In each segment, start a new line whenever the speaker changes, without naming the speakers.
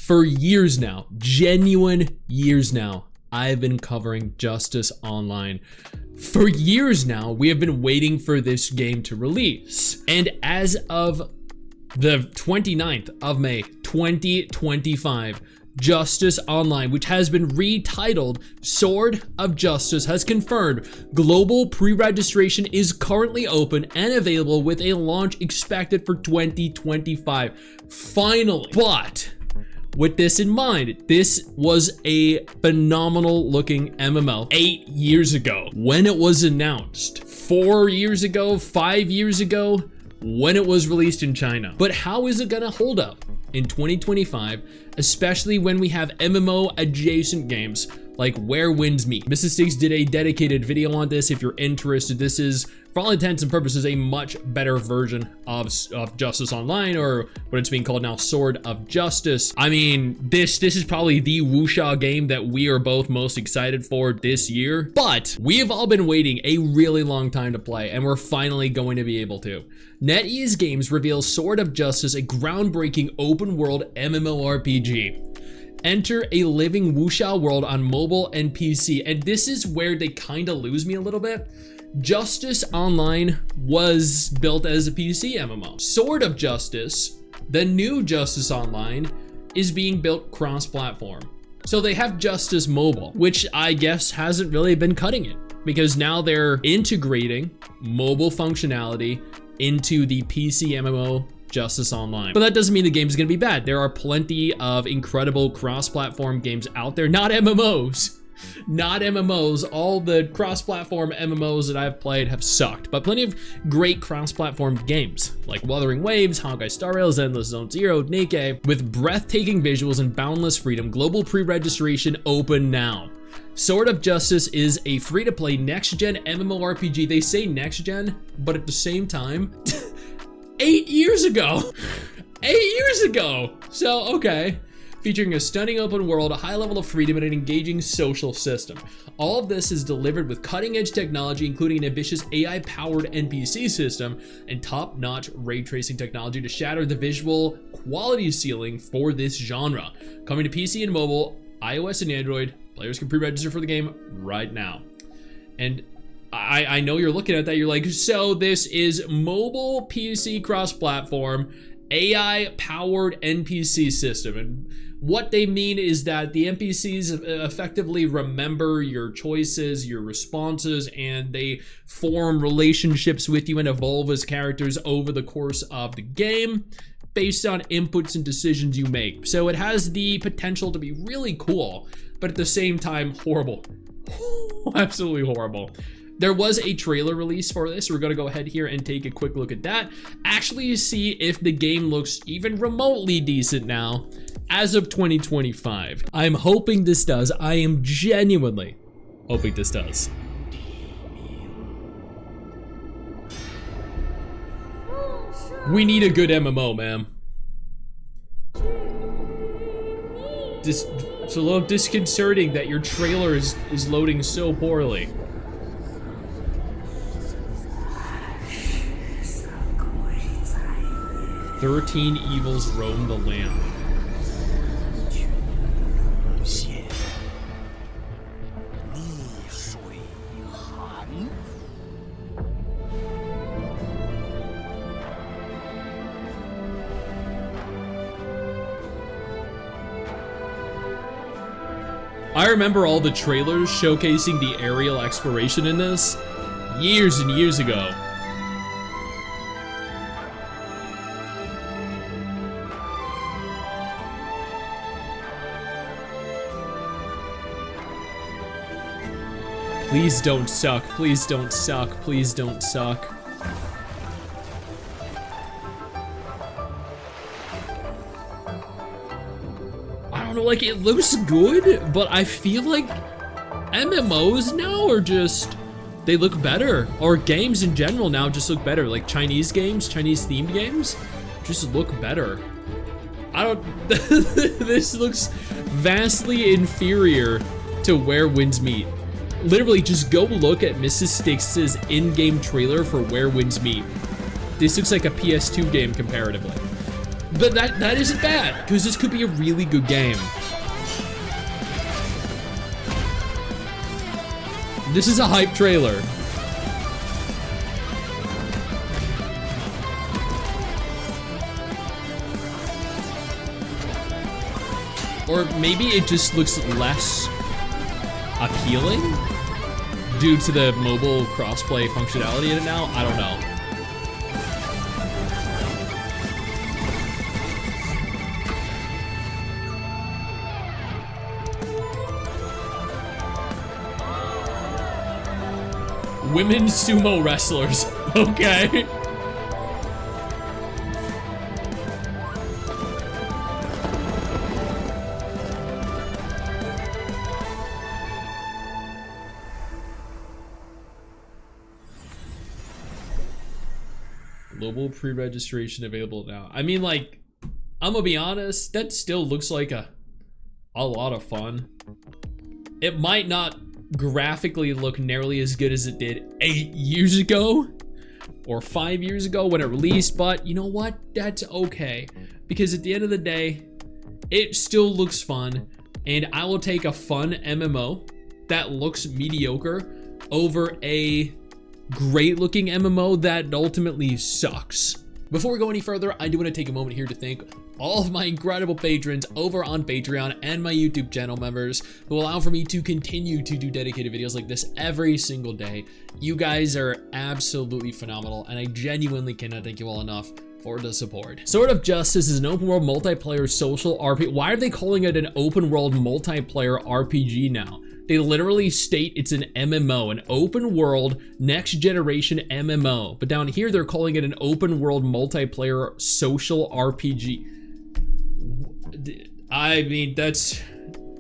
For years now, genuine years now, I've been covering Justice Online. For years now, we have been waiting for this game to release. And as of the 29th of May, 2025, Justice Online, which has been retitled Sword of Justice, has confirmed global pre-registration is currently open and available with a launch expected for 2025. Finally. But with this in mind, this was a phenomenal looking MMO 8 years ago when it was announced, 4 years ago, 5 years ago, when it was released in China. But how is it gonna hold up in 2025, especially when we have MMO adjacent games like Where Winds Meet? MRSSSTIX did a dedicated video on this. If you're interested, this is, for all intents and purposes, a much better version of Justice Online, or what it's being called now, Sword of Justice. I mean, this is probably the wuxia game that we are both most excited for this year, but we have all been waiting a really long time to play, and we're finally going to be able to. NetEase Games reveals Sword of Justice, a groundbreaking open-world MMORPG. Enter a living wuxia world on mobile and PC, and this is where they kind of lose me a little bit. Justice Online was built as a PC MMO. Sword of Justice, the new Justice Online, is being built cross-platform. So they have Justice Mobile, which I guess hasn't really been cutting it, because now they're integrating mobile functionality into the PC MMO Justice Online. But that doesn't mean the game is gonna be bad. There are plenty of incredible cross-platform games out there, not MMOs. Not MMOs. All the cross-platform MMOs that I've played have sucked, but plenty of great cross-platform games like Wuthering Waves, Honkai Star Rail, Endless Zone Zero, Nike, with breathtaking visuals and boundless freedom. Global pre-registration open now. Sword of Justice is a free-to-play next-gen MMORPG. They say next-gen, but at the same time, 8 years ago. 8 years ago. So, okay. Featuring a stunning open world, a high level of freedom, and an engaging social system. All of this is delivered with cutting-edge technology, including an ambitious AI-powered NPC system and top-notch ray tracing technology to shatter the visual quality ceiling for this genre. Coming to PC and mobile, iOS and Android, players can pre-register for the game right now. And I know you're looking at that, you're like, so this is mobile PC cross-platform, AI-powered NPC system. And what they mean is that the NPCs effectively remember your choices, your responses, and they form relationships with you and evolve as characters over the course of the game based on inputs and decisions you make. So it has the potential to be really cool, but at the same time, horrible. Absolutely horrible. There was a trailer release for this. We're gonna go ahead here and take a quick look at that. Actually see if the game looks even remotely decent now as of 2025. I'm hoping this does. I am genuinely hoping this does. We need a good MMO, man. It's a little disconcerting that your trailer is loading so poorly. 13 evils roam the land. I remember all the trailers showcasing the aerial exploration in this years and years ago. Please don't suck, please don't suck, please don't suck. I don't know, like, it looks good, but I feel like MMOs now are just, they look better. Or games in general now just look better. Like Chinese games, Chinese themed games, just look better. I don't, this looks vastly inferior to Where Winds Meet. Literally, just go look at MRSSSTIX's in-game trailer for Where Winds Meet. This looks like a PS2 game comparatively. But that isn't bad, because this could be a really good game. This is a hype trailer. Or maybe it just looks less appealing due to the mobile crossplay functionality in it now. I don't know. Women sumo wrestlers. Okay. Global pre-registration available now. I mean, like, I'm gonna be honest, that still looks like a lot of fun. It might not graphically look nearly as good as it did 8 years ago or 5 years ago when it released, but you know what? That's okay, because at the end of the day, it still looks fun, and I will take a fun MMO that looks mediocre over a great looking MMO that ultimately sucks. Before we go any further, I do want to take a moment here to thank all of my incredible patrons over on Patreon and my YouTube channel members who allow for me to continue to do dedicated videos like this every single day. You guys are absolutely phenomenal, and I genuinely cannot thank you all enough for the support. Sword of Justice is an open world multiplayer social RPG. Why are they calling it an open world multiplayer RPG now? They literally state it's an MMO, an open world next generation MMO. But down here, they're calling it an open world multiplayer social RPG. I mean, that's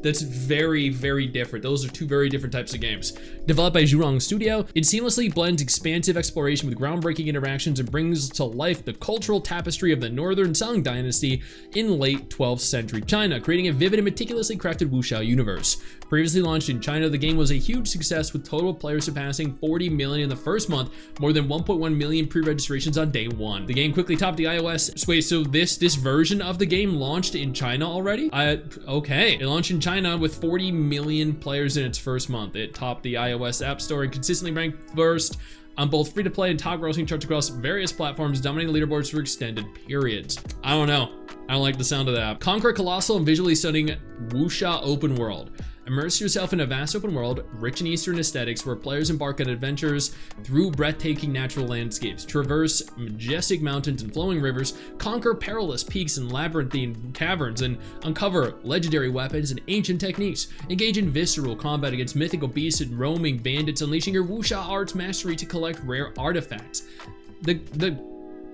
very, very different. Those are two very different types of games. Developed by Zhurong Studio, it seamlessly blends expansive exploration with groundbreaking interactions and brings to life the cultural tapestry of the Northern Song Dynasty in late 12th century China, creating a vivid and meticulously crafted wuxia universe. Previously launched in China, the game was a huge success with total players surpassing 40 million in the first month, more than 1.1 million pre-registrations on day one. The game quickly topped the iOS. Wait, so this version of the game launched in China already? Okay, it launched in China with 40 million players in its first month. It topped the iOS App Store and consistently ranked first on both free-to-play and top grossing charts across various platforms, dominating leaderboards for extended periods. I don't know. I don't like the sound of that. Conquer a colossal and visually stunning wuxia open world. Immerse yourself in a vast open world, rich in Eastern aesthetics, where players embark on adventures through breathtaking natural landscapes, traverse majestic mountains and flowing rivers, conquer perilous peaks and labyrinthine caverns, and uncover legendary weapons and ancient techniques. Engage in visceral combat against mythical beasts and roaming bandits, unleashing your wuxia arts mastery to collect rare artifacts.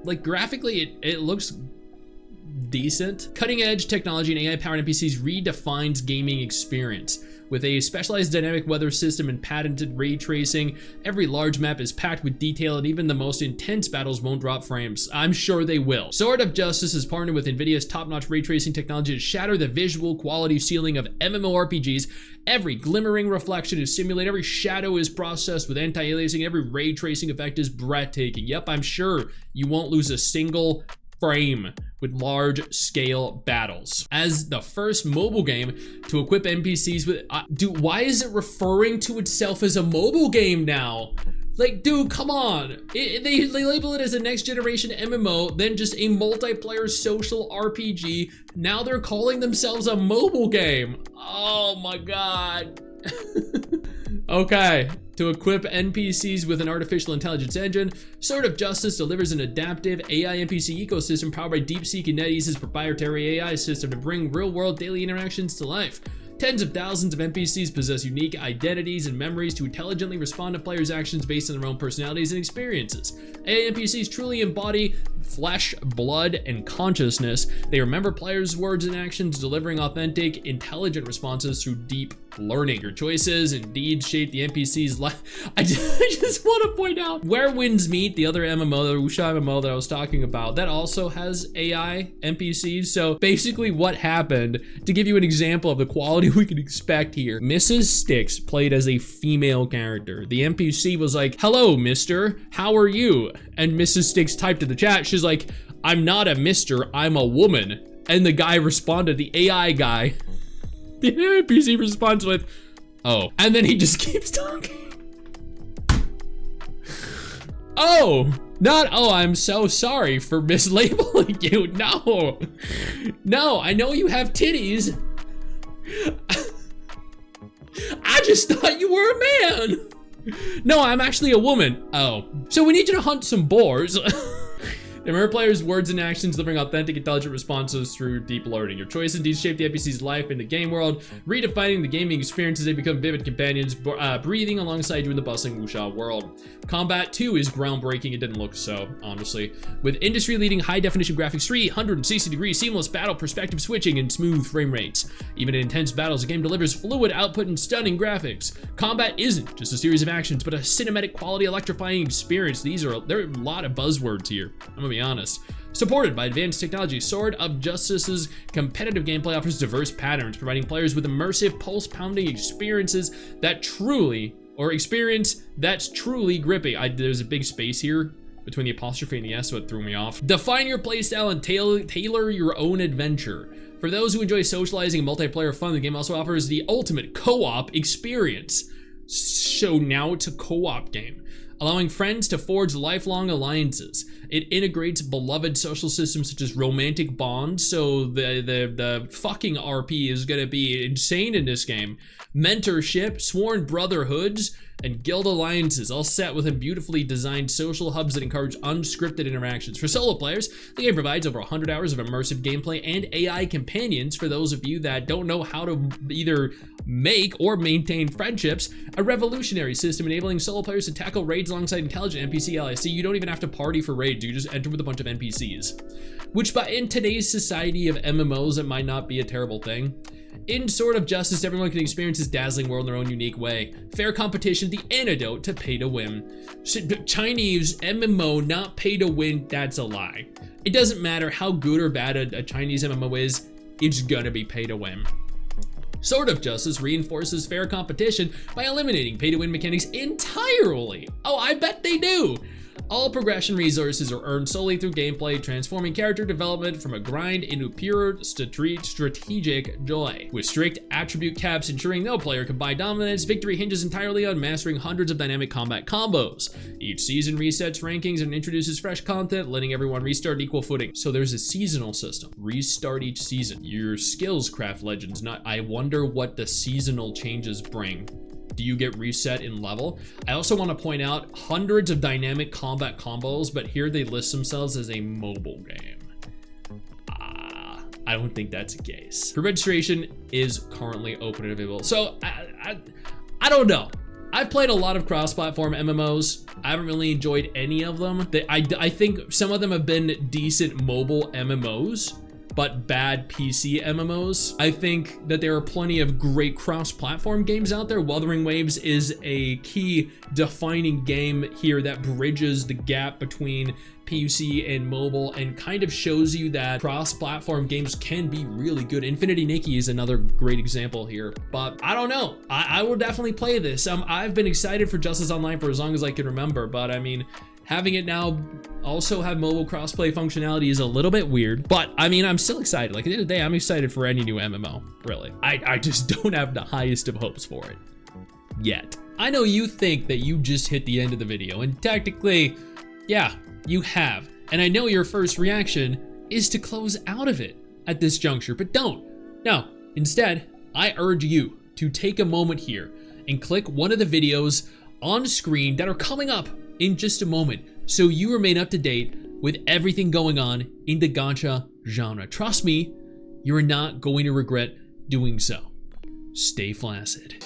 Like graphically, it looks decent. Cutting edge technology and AI powered NPCs redefines gaming experience. With a specialized dynamic weather system and patented ray tracing, every large map is packed with detail, and even the most intense battles won't drop frames. I'm sure they will. Sword of Justice has partnered with NVIDIA's top-notch ray tracing technology to shatter the visual quality ceiling of MMORPGs. Every glimmering reflection is simulated, every shadow is processed with anti-aliasing, every ray tracing effect is breathtaking. Yep, I'm sure you won't lose a single frame with large-scale battles. As the first mobile game to equip NPCs with... why is it referring to itself as a mobile game now? Like, dude, come on. They label it as a next-generation MMO, then just a multiplayer social RPG. Now they're calling themselves a mobile game. Oh my god. Okay, to equip NPCs with an artificial intelligence engine, Sword of Justice delivers an adaptive AI NPC ecosystem powered by DeepSeek and NetEase's proprietary AI system to bring real-world daily interactions to life. Tens of thousands of NPCs possess unique identities and memories to intelligently respond to players' actions based on their own personalities and experiences. AI NPCs truly embody flesh, blood, and consciousness. They remember players' words and actions, delivering authentic, intelligent responses through deep learning. Your choices and deeds shape the NPC's life. I just want to point out Where Winds Meet, the other MMO, the wuxia MMO that I was talking about, that also has AI NPCs. So basically what happened, to give you an example of the quality we can expect here, MRSSSTIX played as a female character. The NPC was like, "Hello, mister, how are you?" And MRSSSTIX typed in the chat, she's like, I'm not a mister, I'm a woman. And the guy responded, the AI guy, the NPC responds with, oh. And then he just keeps talking. Oh, not, oh, I'm so sorry for mislabeling you. No, no, I know you have titties. I just thought you were a man. No, I'm actually a woman. Oh, so we need you to hunt some boars. Remember players' words and actions, delivering authentic, intelligent responses through deep learning. Your choices indeed shape the NPC's life in the game world, redefining the gaming experience as they become vivid companions, breathing alongside you in the bustling wuxia world. Combat 2 is groundbreaking. It didn't look so, honestly. With industry-leading high-definition graphics, 360-degree seamless battle perspective switching, and smooth frame rates. Even in intense battles, the game delivers fluid output and stunning graphics. Combat isn't just a series of actions, but a cinematic quality, electrifying experience. There are a lot of buzzwords here. I'm gonna be honest. Supported by advanced technology, Sword of Justice's competitive gameplay offers diverse patterns, providing players with immersive, pulse-pounding experiences that truly, that's truly gripping. There's a big space here between the apostrophe and the S, so it threw me off. Define your playstyle and tailor your own adventure. For those who enjoy socializing and multiplayer fun, the game also offers the ultimate co-op experience. So now it's a co-op game, allowing friends to forge lifelong alliances. It integrates beloved social systems such as romantic bonds, so the fucking RP is gonna be insane in this game. Mentorship, sworn brotherhoods, and guild alliances, all set within beautifully designed social hubs that encourage unscripted interactions. For solo players, the game provides over 100 hours of immersive gameplay and AI companions for those of you that don't know how to either make or maintain friendships. A revolutionary system enabling solo players to tackle raids alongside intelligent NPC allies. So you don't even have to party for raids, you just enter with a bunch of NPCs. Which in today's society of MMOs, it might not be a terrible thing. In Sword of Justice, everyone can experience this dazzling world in their own unique way. Fair competition, the antidote to pay to win. Chinese MMO, not pay to win, that's a lie. It doesn't matter how good or bad a Chinese MMO is, it's gonna be pay to win. Sword of Justice reinforces fair competition by eliminating pay to win mechanics entirely. Oh, I bet they do. All progression resources are earned solely through gameplay, transforming character development from a grind into pure strategic joy. With strict attribute caps ensuring no player can buy dominance, victory hinges entirely on mastering hundreds of dynamic combat combos. Each season resets rankings and introduces fresh content, letting everyone restart at equal footing. So there's a seasonal system. Restart each season. Your skills craft legends. I wonder what the seasonal changes bring. Do you get reset in level? I also want to point out hundreds of dynamic combat combos, but here they list themselves as a mobile game. I don't think that's the case. Registration is currently open and available. So I don't know. I've played a lot of cross-platform MMOs. I haven't really enjoyed any of them. I think some of them have been decent mobile MMOs, but bad PC MMOs. I think that there are plenty of great cross-platform games out there. Wuthering Waves is a key defining game here that bridges the gap between PC and mobile and kind of shows you that cross-platform games can be really good. Infinity Nikki is another great example here, but I don't know. I will definitely play this. I've been excited for Justice Online for as long as I can remember, but I mean, having it now also have mobile crossplay functionality is a little bit weird, but I mean, I'm still excited. Like at the end of the day, I'm excited for any new MMO, really. I just don't have the highest of hopes for it yet. I know you think that you just hit the end of the video, and technically, yeah, you have. And I know your first reaction is to close out of it at this juncture, but don't. No, instead, I urge you to take a moment here and click one of the videos on screen that are coming up in just a moment, so you remain up to date with everything going on in the gacha genre. Trust me, you're not going to regret doing so. Stay flaccid.